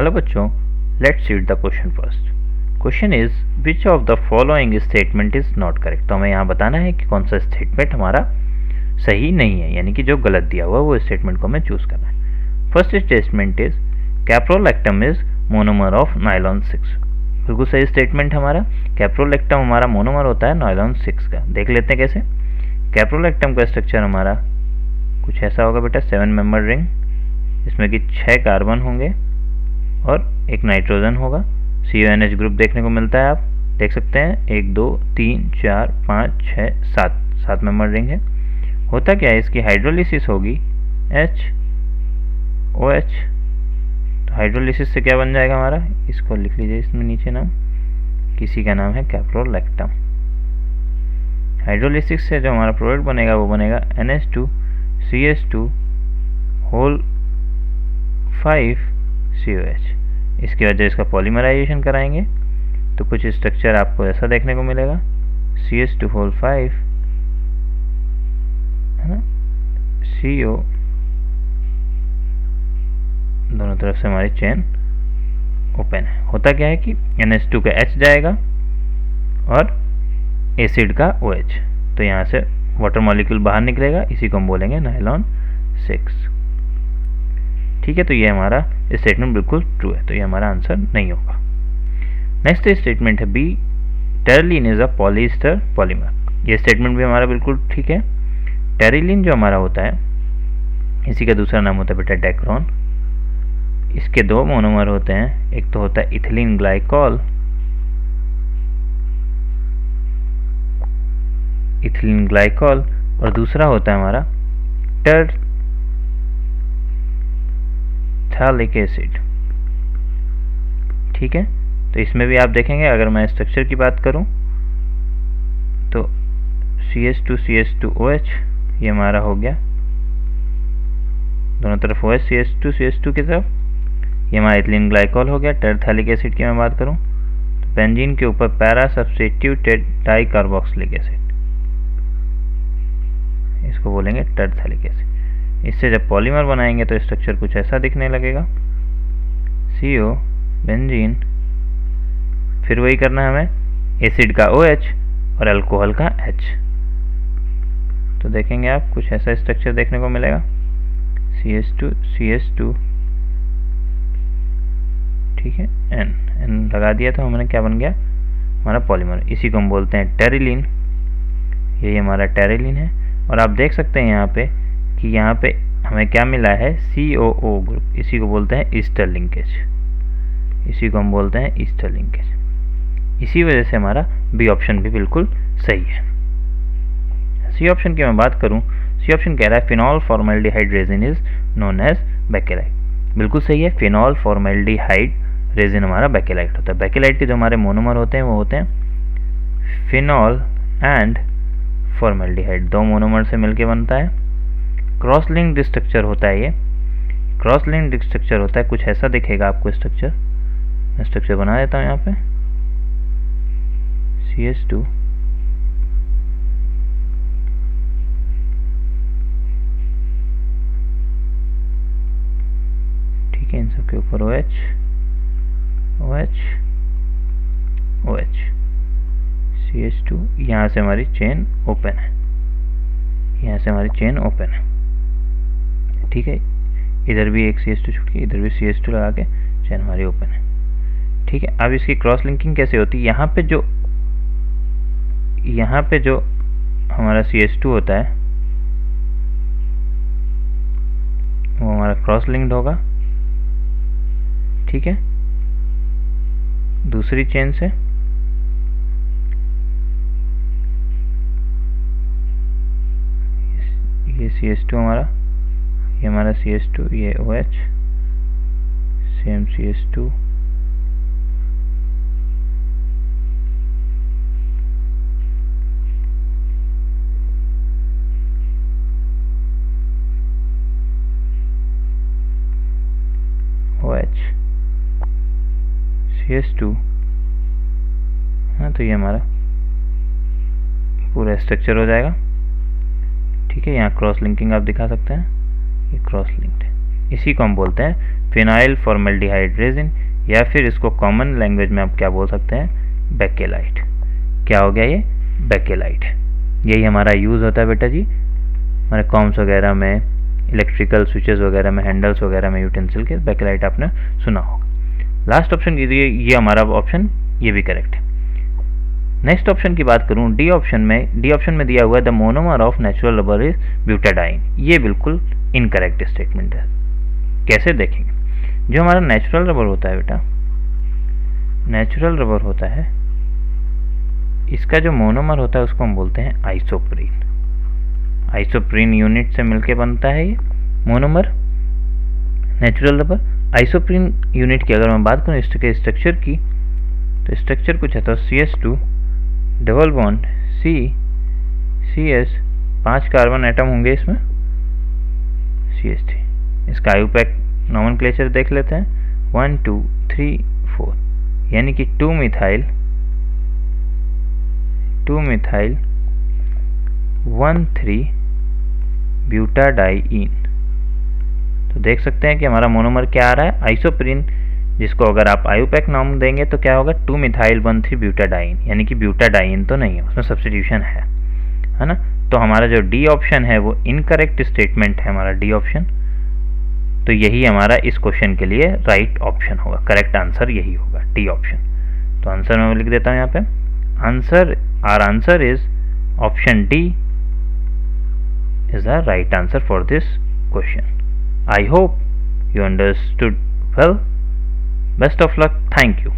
Hello बच्चों, let's read the question first. Question is which of the following statement is not correct. तो हमें यहाँ बताना है कि कौन सा स्टेटमेंट हमारा सही नहीं है, यानी कि जो गलत दिया हुआ वो स्टेटमेंट को हमें चूज करना है। First statement is caprolactam is monomer of nylon 6। बिल्कुल सही स्टेटमेंट हमारा। कैप्रोलैक्टम हमारा मोनोमर होता है नायलॉन 6 का। देख लेते हैं कैसे। कैप्रोलैक्टम का स्ट्रक्चर हमारा कुछ ऐसा होगा बेटा, 7 मेंबर रिंग, इसमें कि 6 कार्बन होंगे और एक नाइट्रोजन होगा। CONH ग्रुप देखने को मिलता है, आप देख सकते हैं 1 2 3 4 5 6 7 मेंबर रिंग है। होता क्या है, इसकी हाइड्रोलिसिस होगी HOH। तो हाइड्रोलिसिस से क्या बन जाएगा हमारा, इसको लिख लीजिए इसमें नीचे नाम, किसी का नाम है कैप्रोलैक्टम। हाइड्रोलिसिस से जो हमारा प्रोडक्ट बनेगा वो बनेगा NH2CH2 होल 5COH। इसकी वजह इसका पॉलीमराइजेशन कराएंगे तो कुछ स्ट्रक्चर आपको ऐसा देखने को मिलेगा, CH2 होल 5 है ना, CO, दोनों तरफ से हमारी चेन ओपन है। होता क्या है कि NH2 का H जाएगा और एसिड का OH, तो यहाँ से वाटर मॉलिक्यूल बाहर निकलेगा, इसी को हम बोलेंगे नायलॉन 6। ठीक है, तो ये हमारा स्टेटमेंट बिल्कुल ट्रू है, तो ये हमारा आंसर नहीं होगा। नेक्स्ट स्टेटमेंट है B, terylene is a polyester polymer. ये स्टेटमेंट भी हमारा बिल्कुल ठीक है। टेरिलीन जो हमारा होता है, इसी का दूसरा नाम होता है बेटा डेक्रोन। इसके 2 मोनोमर होते हैं, एक तो होता है इथिलीन ग्लाइकॉल, इथिलीन ग्लाइकॉल, और दूसरा होता है हमारा टरथैलिक एसिड। ठीक है, तो इसमें भी आप देखेंगे, अगर मैं स्ट्रक्चर की बात करूं तो CH2CH2OH ये हमारा हो गया, दोनों तरफ OH CH2CH2 की तरफ, ये हमारा इथिलीन ग्लाइकॉल हो गया। टरथैलिक एसिड की मैं बात करूं तो बेंजीन के ऊपर पैरा सब्स्टिट्यूटेड डाइकार्बोक्सिलिक एसिड, इसको बोलेंगे टरथैलिक एसिड। इससे जब पॉलीमर बनाएंगे तो स्ट्रक्चर कुछ ऐसा दिखने लगेगा, CO बेंजीन, फिर वही करना है हमें, एसिड का OH और अल्कोहल का H। तो देखेंगे आप कुछ ऐसा स्ट्रक्चर देखने को मिलेगा, CH2CH2, ठीक है, N लगा दिया तो हमने क्या बन गया हमारा पॉलीमर, इसी को हम बोलते हैं टेरिलीन। यही हमारा टेरिलीन है। और आप देख सकते हैं यहाँ पे कि यहाँ पे हमें क्या मिला है, COO ग्रुप, इसी को बोलते हैं ईस्टर लिंकेज, इसी को हम बोलते हैं ईस्टर लिंकेज। इसी वजह से हमारा बी ऑप्शन भी बिल्कुल सही है। सी ऑप्शन की मैं बात करूं, सी ऑप्शन कह रहा है phenol formaldehyde resin is known as bakelite. बिल्कुल सही है, फिनॉल फॉर्मेल्डिहाइड रेजिन हमारा बेकेलाइट होता है। बेकेलाइट के जो हमारे मोनोमर होते हैं वो होते हैं फिनॉल एंड फॉर्मेल्डिहाइड, 2 मोनोमर से मिलके बनता है। क्रॉस लिंक्ड स्ट्रक्चर होता है, ये क्रॉस लिंक्ड स्ट्रक्चर होता है, कुछ ऐसा दिखेगा आपको स्ट्रक्चर। मैं स्ट्रक्चर बना देता हूँ यहाँ पे, CH2 ठीक है, इन सब के ऊपर OH OH OH CH2, यहाँ से हमारी चेन ओपन है, यहाँ से हमारी चेन ओपन है। ठीक है, इधर भी एक CH2 छूट गई, इधर भी CH2 लगा के चेन हमारी ओपन है। ठीक है, अब इसकी क्रॉस लिंकिंग कैसे होती है, यहाँ पे जो हमारा CH2 होता है वो हमारा क्रॉस लिंक्ड होगा, ठीक है, दूसरी चेन से। ये CH2 हमारा, ये हमारा CH2, ये OH, same CH2, OH CH2, हाँ, तो ये हमारा पूरा स्ट्रक्चर हो जाएगा। ठीक है, यहाँ क्रॉस लिंकिंग आप दिखा सकते हैं, ये क्रॉस लिंक्ड है, इसी को हम बोलते हैं फिनाइल फॉर्मल्डिहाइड रेजिन, या फिर इसको कॉमन लैंग्वेज में आप क्या बोल सकते हैं, बेकेलाइट। क्या हो गया ये, बेकेलाइट। यही हमारा यूज़ होता है बेटा जी हमारे कॉम्स वगैरह में, इलेक्ट्रिकल स्विचेस वगैरह में, हैंडल्स वगैरह में, यूटेंसिल के, बेकेलाइट आपने सुना होगा। लास्ट ऑप्शन कीजिए, ये हमारा ऑप्शन ये भी करेक्ट है। नेक्स्ट ऑप्शन की बात करूं, डी ऑप्शन में दिया हुआ है the monomer of natural rubber is butadiene. ये बिल्कुल इनकरेक्ट स्टेटमेंट है। कैसे देखेंगे, जो हमारा नेचुरल रबर होता है बेटा, नेचुरल रबर होता है, इसका जो मोनोमर होता है उसको हम बोलते हैं आइसोप्रीन। आइसोप्रीन यूनिट से मिलके बनता है ये monomer natural rubber. Isoprene unit की अगर मैं बात करूँ इसके स्ट्रक्चर की, तो स्ट्रक्चर कुछ है तो CS2 double bond CS, 5 carbon atom होंगे इसमें, CH3। इसका आयुपैक नॉमेनक्लेचर देख लेते हैं, 1 2 3 4, यानी कि 2 मिथाइल 1,3 ब्यूटाडाइइन। तो देख सकते हैं कि हमारा मोनोमर क्या आ रहा है, आइसोप्रीन, जिसको अगर आप आयुपैक नाम देंगे तो क्या होगा, 2 मिथाइल 1,3 ब्यूटाडाइन, यानी कि ब्यूटाडाइन तो नहीं है, उसमें सब्स्टिट्यूशन है ना। तो हमारा जो डी ऑप्शन है वो इनकरेक्ट स्टेटमेंट है हमारा डी ऑप्शन। तो यही हमारा इस क्वेश्चन के लिए राइट ऑप्शन होगा, करेक्ट आंसर यही होगा, डी ऑप्शन। तो आंसर मैं लिख देता हूँ यहाँ पे, our answer is option D is the right answer for this question. I hope you understood well. Best of luck. Thank you.